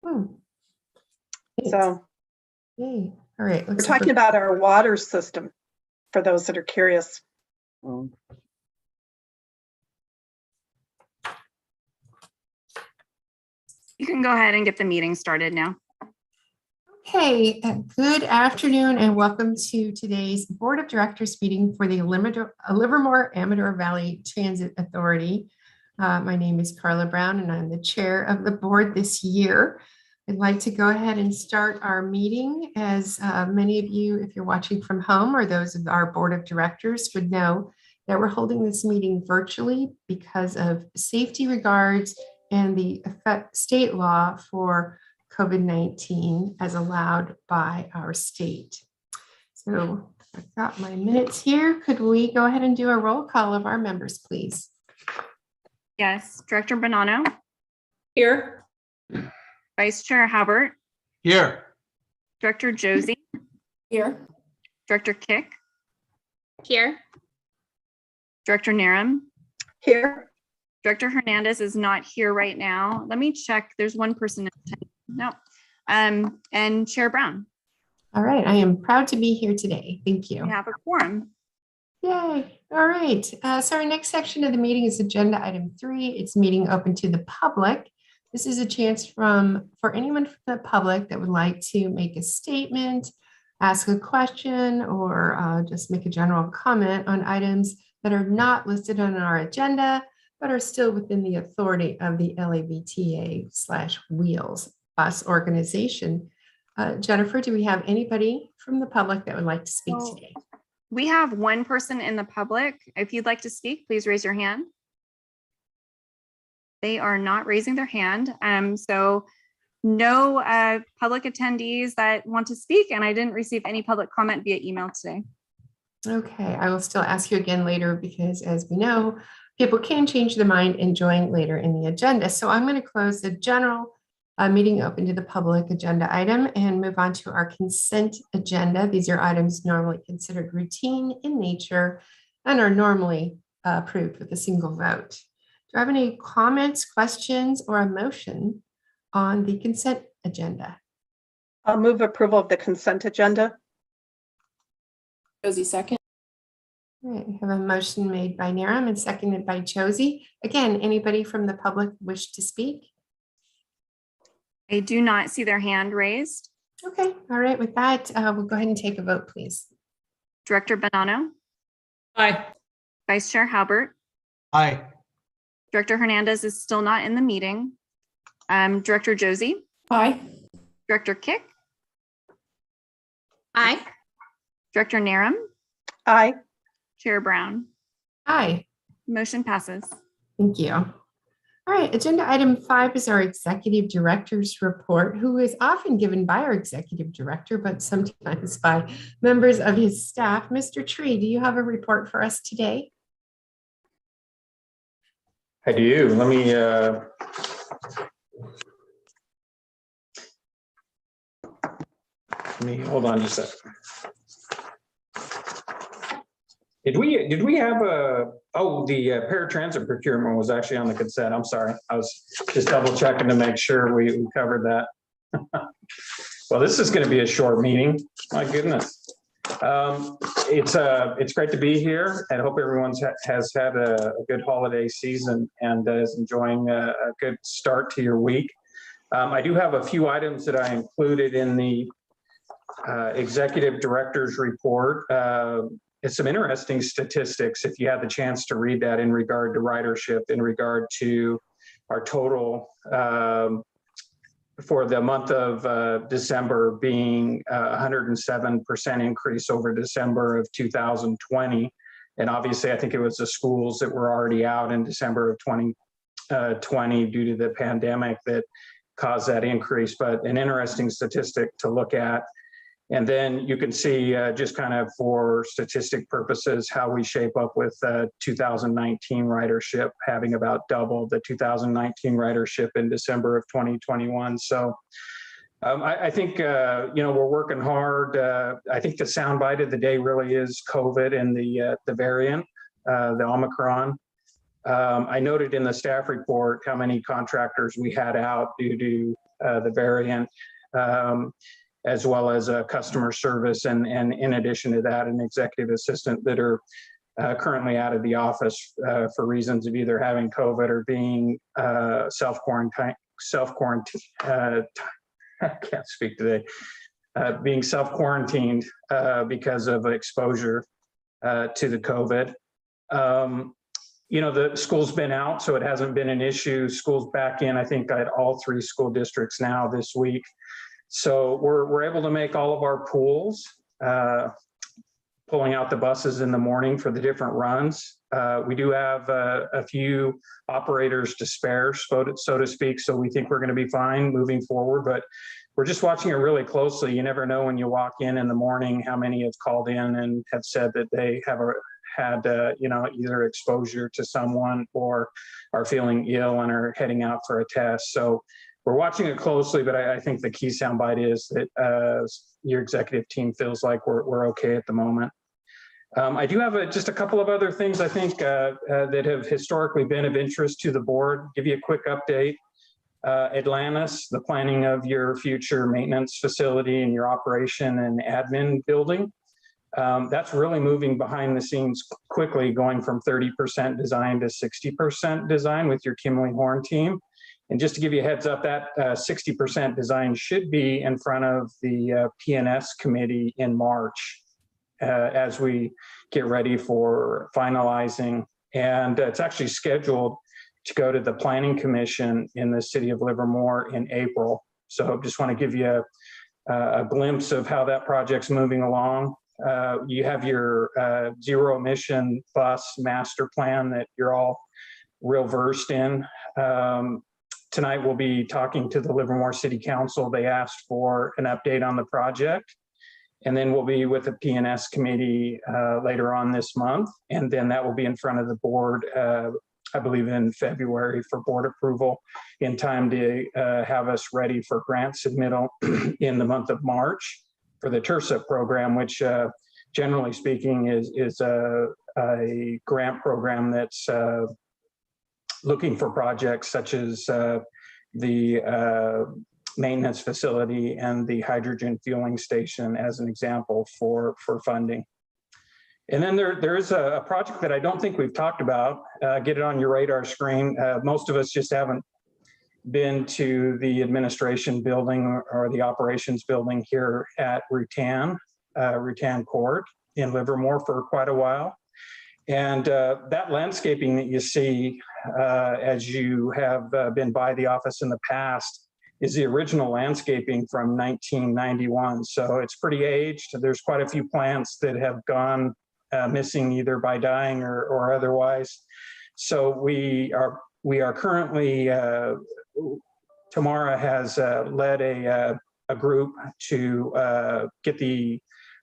So all right. we're talking about our water system for those that are curious. You can go ahead and get the meeting started now. Okay, good afternoon and welcome to today's Board of Directors meeting for the Livermore-Amador Valley Transit Authority. My name is Carla Brown and I'm the chair of the board this year. I'd like to go ahead and start our meeting. As many of you, if you're watching from home or those of our board of directors would know, that we're holding this meeting virtually because of safety regards and the state law for COVID-19 as allowed by our state. So I've got my minutes here. Could we go ahead and do a roll call of our members, please? Yes, Director Bonanno. Here. Vice Chair Halbert. Here. Director Josie. Here. Director Kick. Here. Director Naram. Here. Director Hernandez is not here right now. Let me check. There's one person. No. And Chair Brown. All right. I am proud to be here today. Thank you. We have a quorum. Yay. All right. So our next section of the meeting is agenda item 3. It's meeting open to the public. This is a chance for anyone from the public that would like to make a statement, ask a question, or just make a general comment on items that are not listed on our agenda, but are still within the authority of the LAVTA/Wheels Bus organization. Jennifer, do we have anybody from the public that would like to speak today? We have one person in the public. If you'd like to speak, please raise your hand. They are not raising their hand. So no public attendees that want to speak, and I didn't receive any public comment via email today. Okay, I will still ask you again later because as we know, people can change their mind and join later in the agenda. So I'm going to close the general meeting open to the public agenda item and move on to our consent agenda. These are items normally considered routine in nature and are normally approved with a single vote. Do I have any comments, questions, or a motion on the consent agenda? I'll move approval of the consent agenda. Josie, second. All right, we have a motion made by Naram and seconded by Josie. Again, anybody from the public wish to speak? I do not see their hand raised. Okay, all right, with that, we'll go ahead and take a vote, please. Director Bonanno. Aye. Vice Chair Halbert. Aye. Director Hernandez is still not in the meeting. Director Josie. Aye. Director Kick. Aye. Director Naram. Aye. Chair Brown. Aye. Motion passes. Thank you. All right, agenda item 5 is our executive director's report, who is often given by our executive director, but sometimes by members of his staff. Mr. Tree, do you have a report for us today? I do. Let me hold on just a second. Did we have the paratransit procurement was actually on the consent. I'm sorry. I was just double checking to make sure we covered that. Well, this is going to be a short meeting. My goodness. It's great to be here and I hope everyone has had a good holiday season and is enjoying a good start to your week. I do have a few items that I included in the executive director's report. It's some interesting statistics if you had the chance to read that in regard to ridership, in regard to our total for the month of December being 107% increase over December of 2020. And obviously, I think it was the schools that were already out in December of 2020 due to the pandemic that caused that increase, but an interesting statistic to look at. And then you can see just kind of for statistic purposes, how we shape up with 2019 ridership, having about double the 2019 ridership in December of 2021. So I think, we're working hard. I think the soundbite of the day really is COVID and the variant, the Omicron. I noted in the staff report how many contractors we had out due to the variant, as well as customer service, and in addition to that, an executive assistant that are currently out of the office for reasons of either having COVID or being self-quarantine. I can't speak today. Being self-quarantined because of exposure to the COVID. You know, the school's been out, so it hasn't been an issue. School's back in, I think, at all 3 school districts now this week. So we're able to make all of our pools, pulling out the buses in the morning for the different runs. We do have a few operators to spare, so to speak, so we think we're going to be fine moving forward, but we're just watching it really closely. You never know when you walk in the morning how many have called in and have said that they have had you know, either exposure to someone or are feeling ill and are heading out for a test. So we're watching it closely, but I think the key soundbite is that your executive team feels like we're okay at the moment. I do have just a couple of other things I think that have historically been of interest to the board. Give you a quick update. Atlantis, the planning of your future maintenance facility and your operation and admin building. That's really moving behind the scenes quickly, going from 30% design to 60% design with your Kimley Horn team. And just to give you a heads up, that 60% design should be in front of the P&S committee in March as we get ready for finalizing. And it's actually scheduled to go to the Planning Commission in the city of Livermore in April. So just want to give you a glimpse of how that project's moving along. You have your zero emission bus master plan that you're all real versed in. Tonight we'll be talking to the Livermore City Council. They asked for an update on the project. And then we'll be with the P&S committee later on this month. And then that will be in front of the board, I believe in February, for board approval, in time to have us ready for grant submittal in the month of March for the TIRSA program, which generally speaking is a grant program that's looking for projects such as the maintenance facility and the hydrogen fueling station as an example for funding. And then there is a project that I don't think we've talked about. Get it on your radar screen. Most of us just haven't been to the administration building or the operations building here at Rutan Court in Livermore for quite a while. And that landscaping that you see as you have been by the office in the past is the original landscaping from 1991. So it's pretty aged. There's quite a few plants that have gone missing either by dying or otherwise. So we are currently, Tamara has led a group to get the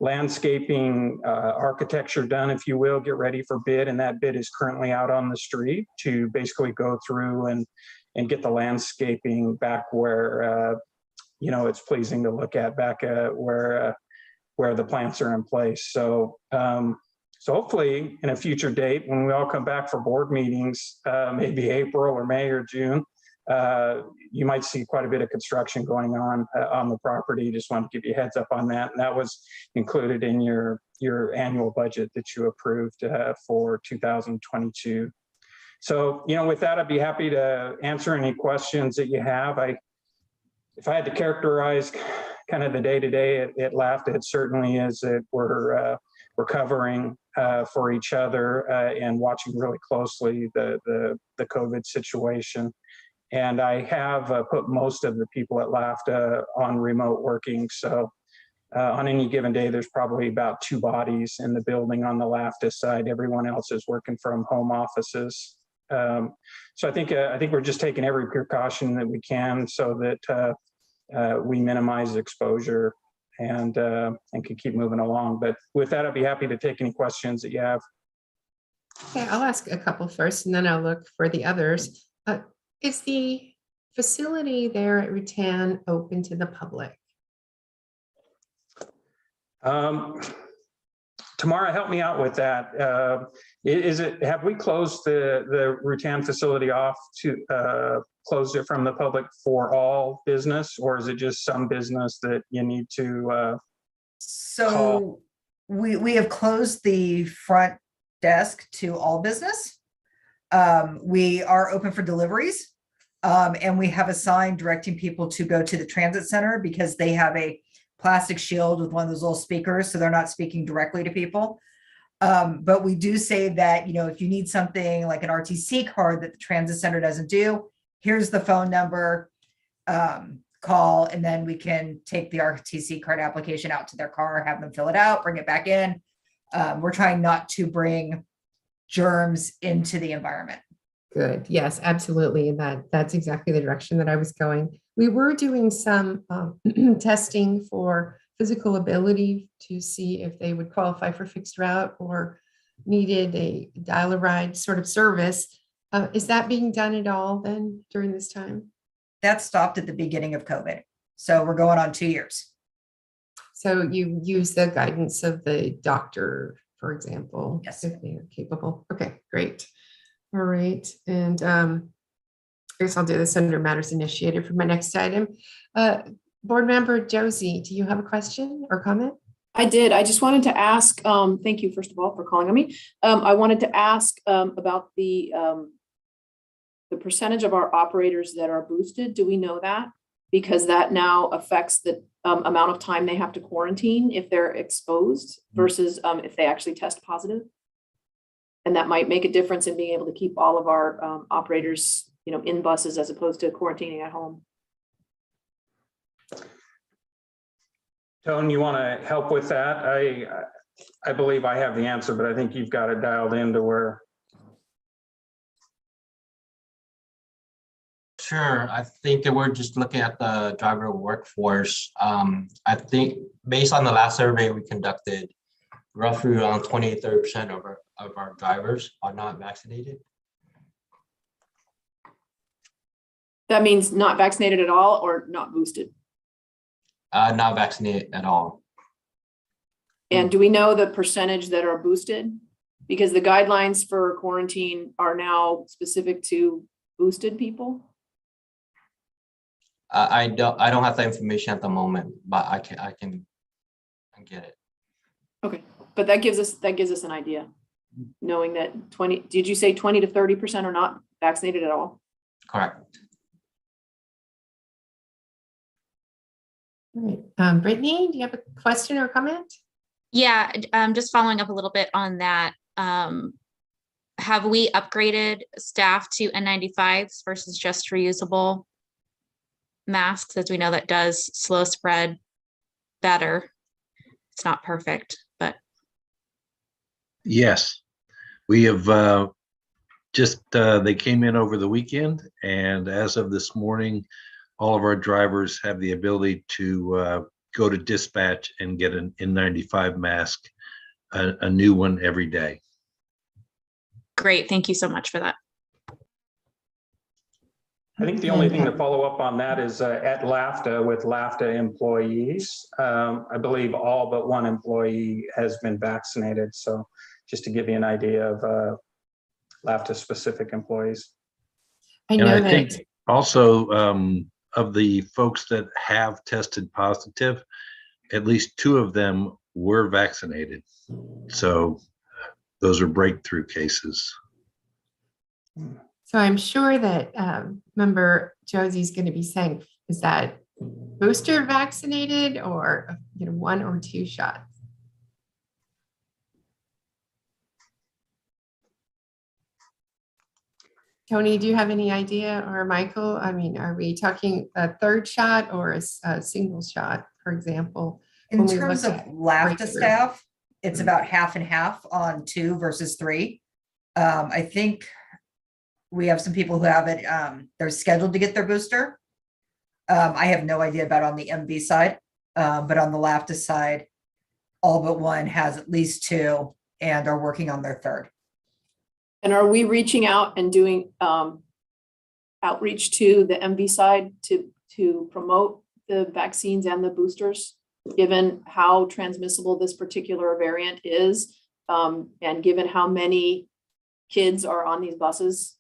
landscaping architecture done, if you will, get ready for bid. And that bid is currently out on the street to basically go through and get the landscaping back where, you know, it's pleasing to look at, back where the plants are in place. So, so hopefully in a future date, when we all come back for board meetings, maybe April or May or June, you might see quite a bit of construction going on the property. Just wanted to give you a heads up on that. And that was included in your annual budget that you approved for 2022. So, you know, with that, I'd be happy to answer any questions that you have. If I had to characterize kind of the day-to-day at LAVTA, it certainly is that we're recovering for each other and watching really closely the COVID situation. And I have put most of the people at LAVTA on remote working. So on any given day, there's probably about 2 bodies in the building on the LAVTA side. Everyone else is working from home offices. So I think we're just taking every precaution that we can so that we minimize exposure and can keep moving along. But with that, I'd be happy to take any questions that you have. Okay, I'll ask a couple first and then I'll look for the others. Is the facility there at Rutan open to the public? Tamara, help me out with that. Have we closed the Rutan facility off to closed it from the public for all business, or is it just some business that you need to So we have closed the front desk to all business. We are open for deliveries. And we have a sign directing people to go to the transit center because they have a plastic shield with one of those little speakers, so they're not speaking directly to people. But we do say that, if you need something like an RTC card that the transit center doesn't do, here's the phone number, call, and then we can take the RTC card application out to their car, have them fill it out, bring it back in. We're trying not to bring germs into the environment. Good. Yes, absolutely. And that's exactly the direction that I was going. We were doing some testing for physical ability to see if they would qualify for fixed route or needed a dial-a-ride sort of service. Is that being done at all then during this time? That stopped at the beginning of COVID. So we're going on 2 years. So you use the guidance of the doctor, for example? Yes. If they are capable. Okay, great. All right. And I guess I'll do this under matters initiated for my next item. Board member Josie, do you have a question or comment? I did. I just wanted to ask, thank you, first of all, for calling on me. I wanted to ask about the percentage of our operators that are boosted. Do we know that? Because that now affects the amount of time they have to quarantine if they're exposed versus if they actually test positive. And that might make a difference in being able to keep all of our operators, in buses as opposed to quarantining at home. Tone, you want to help with that? I believe I have the answer, but I think you've got it dialed into where. Sure. I think that we're just looking at the driver workforce. I think based on the last survey we conducted, roughly around 20-30% of our drivers are not vaccinated. That means not vaccinated at all or not boosted. Not vaccinated at all. And do we know the percentage that are boosted? Because the guidelines for quarantine are now specific to boosted people. I don't have the information at the moment, but I can get it. Okay, but that gives us an idea, knowing that did you say 20 to 30% are not vaccinated at all? Correct. All right. Brittany, do you have a question or comment? Yeah, just following up a little bit on that. Have we upgraded staff to N95s versus just reusable masks? As we know, that does slow spread better. It's not perfect, but. Yes, we have they came in over the weekend, and as of this morning, all of our drivers have the ability to go to dispatch and get an N95 mask, a new one every day. Great. Thank you so much for that. I think the only thing to follow up on that is at LAVTA with LAVTA employees. I believe all but one employee has been vaccinated. So just to give you an idea of LAVTA specific employees. I And know I that. think also of the folks that have tested positive, at least 2 of them were vaccinated. So those are breakthrough cases. So I'm sure that member Josie's going to be saying, is that booster vaccinated or 1 or 2 shots? Tony, do you have any idea, or Michael? I mean, are we talking a 3rd shot or a single shot, for example? In when we terms look of at LAVTA breakthrough? staff, it's about half and half on 2 versus 3. I think we have some people who have it, they're scheduled to get their booster. I have no idea about on the MV side, but on the LAVTA side, all but 1 has at least 2 and are working on their 3rd. And are we reaching out and doing outreach to the MV side to promote the vaccines and the boosters? given how transmissible this particular variant is, and given how many kids are on these buses?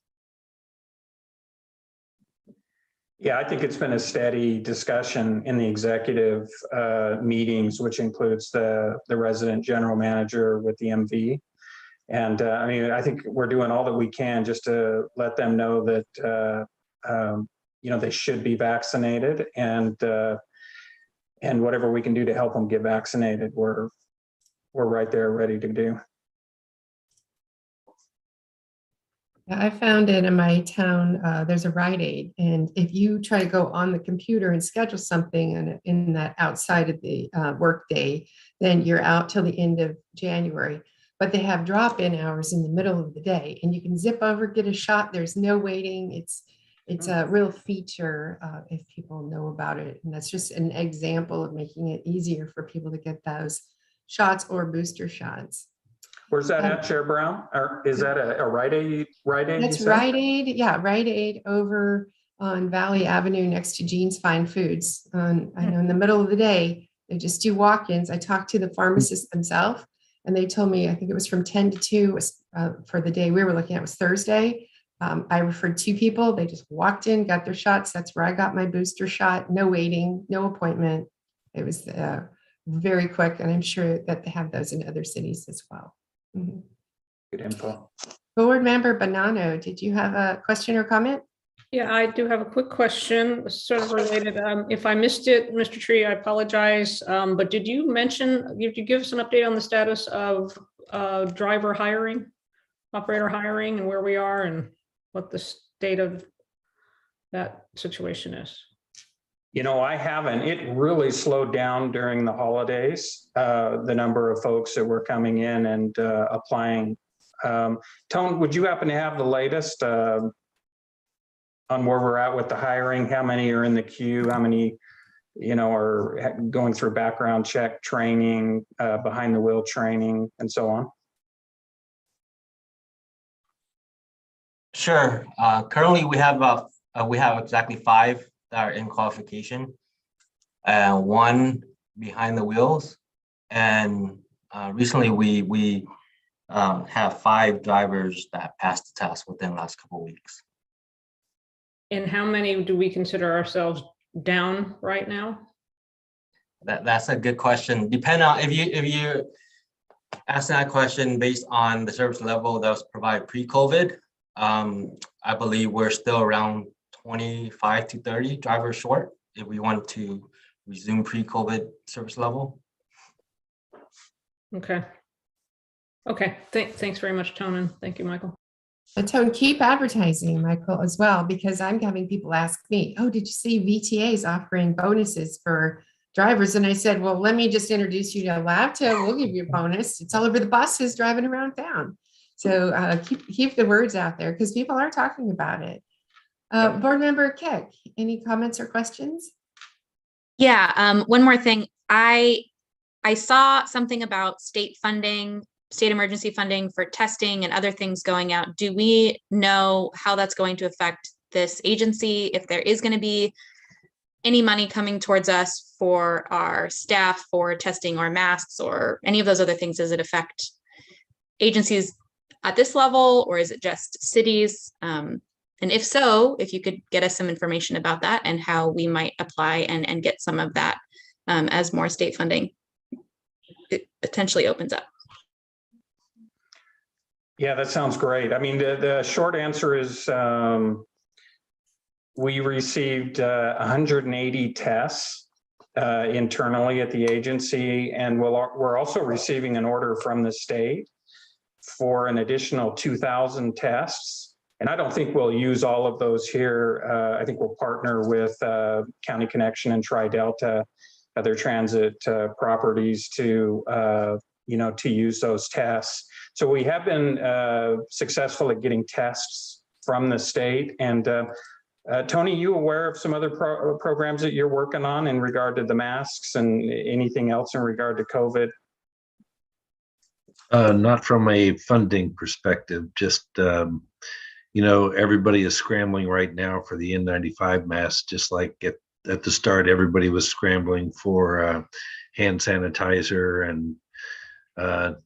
Yeah, I think it's been a steady discussion in the executive meetings, which includes the resident general manager with the MV. And I mean, I think we're doing all that we can just to let them know that, they should be vaccinated, and whatever we can do to help them get vaccinated, we're right there ready to do. I found it in my town, there's a Rite Aid, and if you try to go on the computer and schedule something in that outside of the work day, then you're out till the end of January. But they have drop-in hours in the middle of the day, and you can zip over, get a shot. There's no waiting. It's a real feature if people know about it. And that's just an example of making it easier for people to get those shots or booster shots. Where's that at, Chair Brown? Or is that a Rite Aid? That's Rite Aid. Yeah, Rite Aid over on Valley Avenue next to Jean's Fine Foods. I know in the middle of the day, they just do walk-ins. I talked to the pharmacists themselves, and they told me, I think it was from 10 to 2 was, for the day we were looking at was Thursday. I referred 2 people. They just walked in, got their shots. That's where I got my booster shot. No waiting, no appointment. It was very quick, and I'm sure that they have those in other cities as well. Mm-hmm. Good info. Board Member Bonanno, did you have a question or comment? Yeah, I do have a quick question, sort of related. If I missed it, Mr. Tree, I apologize. But did you give us an update on the status of driver hiring, operator hiring, and where we are and what the state of that situation is? I haven't. It really slowed down during the holidays, the number of folks that were coming in and applying. Tone, would you happen to have the latest on where we're at with the hiring? How many are in the queue? How many, are going through background check training, behind the wheel training, and so on? Sure. Currently, we have exactly 5 that are in qualification, 1 behind the wheels, and recently we have 5 drivers that passed the test within the last couple of weeks. And how many do we consider ourselves down right now? That's a good question. Depending on if you ask that question based on the service level that was provided pre-COVID, I believe we're still around 25 to 30 drivers short if we want to resume pre-COVID service level. Okay. Thanks very much, Tone, and thank you, Michael. And Tone, keep advertising, Michael, as well, because I'm having people ask me, oh, did you see VTA is offering bonuses for drivers? And I said, well, let me just introduce you to LAVTA. We'll give you a bonus. It's all over the buses driving around town. So keep the words out there because people are talking about it. Board Member Keck, any comments or questions? Yeah, one more thing. I saw something about state emergency funding for testing and other things going out. Do we know how that's going to affect this agency? If there is going to be any money coming towards us for our staff for testing or masks or any of those other things, does it affect agencies at this level or is it just cities? And if so, if you could get us some information about that and how we might apply and get some of that as more state funding it potentially opens up. Yeah, that sounds great. I mean, the short answer is we received 180 tests internally at the agency, and we're also receiving an order from the state for an additional 2,000 tests. And I don't think we'll use all of those here. I think we'll partner with County Connection and Tri-Delta, other transit properties to use those tests. So we have been successful at getting tests from the state. And Tony, you aware of some other programs that you're working on in regard to the masks and anything else in regard to COVID? Not from a funding perspective, just, everybody is scrambling right now for the N95 masks, just like at at the start, everybody was scrambling for hand sanitizer, and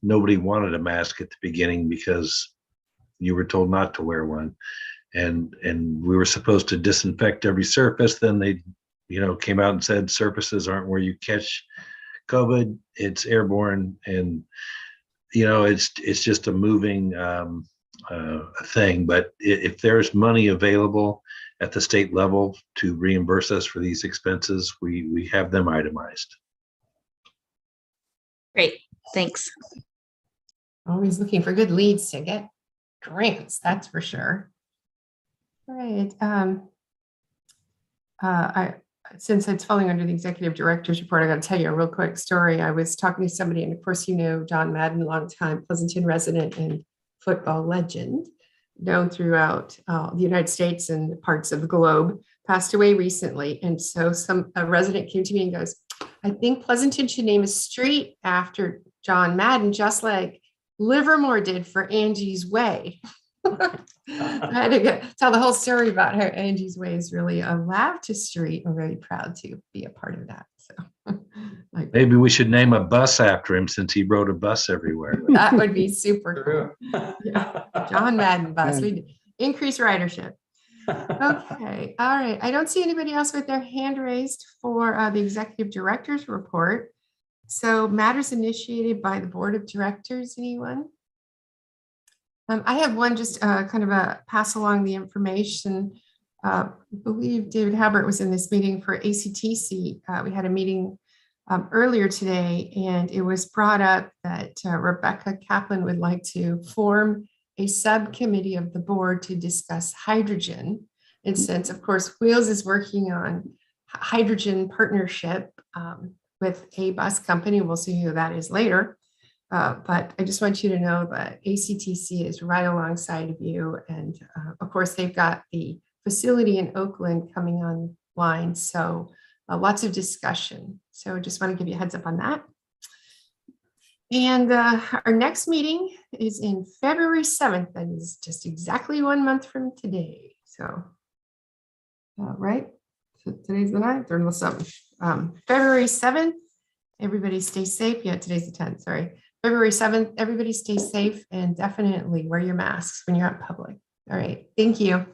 nobody wanted a mask at the beginning because you were told not to wear one. And we were supposed to disinfect every surface. Then they, came out and said surfaces aren't where you catch COVID. It's airborne, and it's just a moving thing. But if there's money available at the state level to reimburse us for these expenses, we have them itemized. Great, thanks. Always looking for good leads to get grants, that's for sure. All right. Since it's falling under the executive director's report, I got to tell you a real quick story. I was talking to somebody, and of course, John Madden, longtime Pleasanton resident and football legend, known throughout the United States and parts of the globe, passed away recently. And so a resident came to me and goes, I think Pleasanton should name a street after John Madden, just like Livermore did for Angie's Way. I had to tell the whole story about how Angie's Way is really a LAVTA street. I'm very proud to be a part of that. So maybe we should name a bus after him, since he rode a bus everywhere. That would be super cool. Yeah. John Madden bus. We'd increase ridership. Okay. All right. I don't see anybody else with their hand raised for the executive director's report. So matters initiated by the board of directors, anyone? I have one, just kind of a pass along the information. I believe David Habert was in this meeting for ACTC. We had a meeting earlier today, and it was brought up that Rebecca Kaplan would like to form a subcommittee of the board to discuss hydrogen. And since, of course, Wheels is working on hydrogen partnership with a bus company, we'll see who that is later. But I just want you to know that ACTC is right alongside of you. And of course, they've got the facility in Oakland coming online. So lots of discussion. So just want to give you a heads up on that. And our next meeting is in February 7th. That is just exactly 1 month from today. So, right? So today's the 9th or the 7th. February 7th, everybody stay safe. Yeah, today's the 10th, sorry. February 7th, everybody stay safe and definitely wear your masks when you're out in public. All right, thank you.